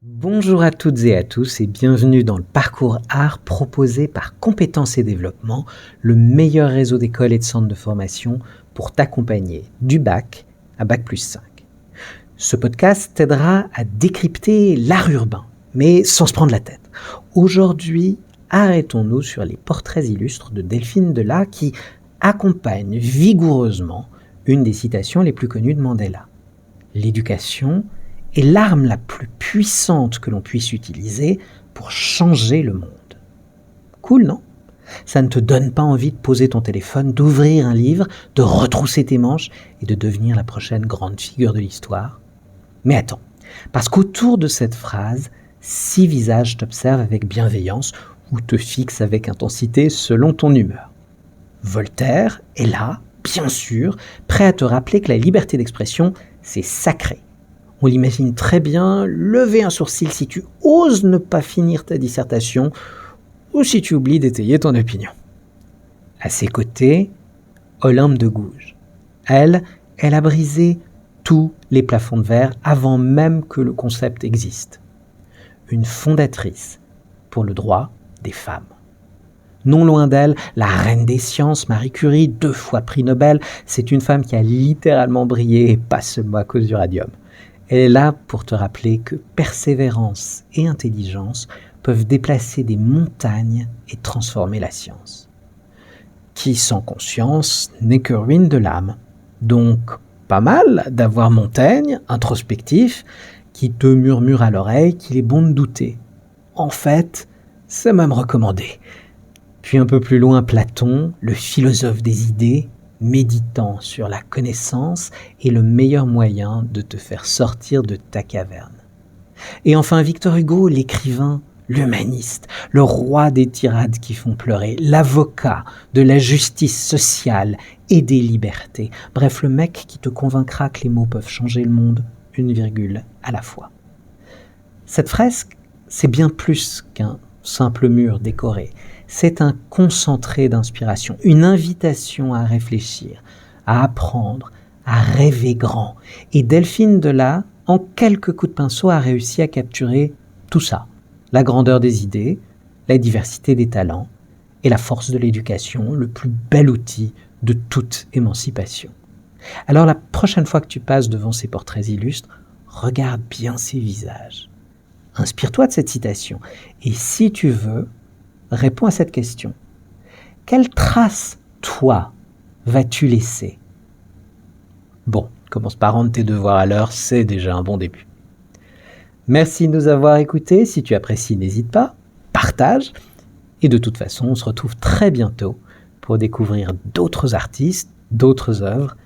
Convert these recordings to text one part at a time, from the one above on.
Bonjour à toutes et à tous et bienvenue dans le parcours art proposé par Compétences et Développement, le meilleur réseau d'écoles et de centres de formation pour t'accompagner du bac à bac+5. Ce podcast t'aidera à décrypter l'art urbain, mais sans se prendre la tête. Aujourd'hui, arrêtons-nous sur les portraits illustres de Delphine Delahaye qui accompagne vigoureusement une des citations les plus connues de Mandela. L'éducation est l'arme la plus puissante que l'on puisse utiliser pour changer le monde. Cool, non ? Ça ne te donne pas envie de poser ton téléphone, d'ouvrir un livre, de retrousser tes manches et de devenir la prochaine grande figure de l'histoire ? Mais attends, parce qu'autour de cette phrase, 6 visages t'observent avec bienveillance ou te fixent avec intensité selon ton humeur. Voltaire est là, bien sûr, prêt à te rappeler que la liberté d'expression, c'est sacré. On l'imagine très bien lever un sourcil si tu oses ne pas finir ta dissertation ou si tu oublies d'étayer ton opinion. À ses côtés, Olympe de Gouges. Elle a brisé tous les plafonds de verre avant même que le concept existe. Une fondatrice pour le droit des femmes. Non loin d'elle, la reine des sciences, Marie Curie, 2 fois prix Nobel, c'est une femme qui a littéralement brillé et pas seulement à cause du radium. Elle est là pour te rappeler que persévérance et intelligence peuvent déplacer des montagnes et transformer la science. Qui sans conscience n'est que ruine de l'âme. Donc, pas mal d'avoir Montaigne, introspectif, qui te murmure à l'oreille qu'il est bon de douter. En fait, c'est même recommandé. Puis un peu plus loin, Platon, le philosophe des idées, méditant sur la connaissance est le meilleur moyen de te faire sortir de ta caverne. Et enfin Victor Hugo, l'écrivain, l'humaniste, le roi des tirades qui font pleurer, l'avocat de la justice sociale et des libertés. Bref, le mec qui te convaincra que les mots peuvent changer le monde, une virgule à la fois. Cette fresque, c'est bien plus qu'un simple mur décoré. C'est un concentré d'inspiration, une invitation à réfléchir, à apprendre, à rêver grand. Et Delphine Delahaye, en quelques coups de pinceau, a réussi à capturer tout ça. La grandeur des idées, la diversité des talents et la force de l'éducation, le plus bel outil de toute émancipation. Alors la prochaine fois que tu passes devant ces portraits illustres, regarde bien ces visages. Inspire-toi de cette citation. Et si tu veux, réponds à cette question. Quelle trace, toi, vas-tu laisser ? Bon, commence par rendre tes devoirs à l'heure, c'est déjà un bon début. Merci de nous avoir écoutés. Si tu apprécies, n'hésite pas, partage. Et de toute façon, on se retrouve très bientôt pour découvrir d'autres artistes, d'autres œuvres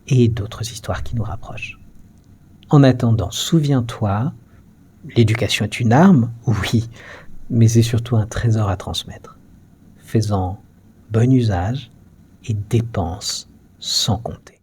et d'autres histoires qui nous rapprochent. En attendant, souviens-toi, l'éducation est une arme, oui, mais c'est surtout un trésor à transmettre. Fais-en bon usage et dépense sans compter.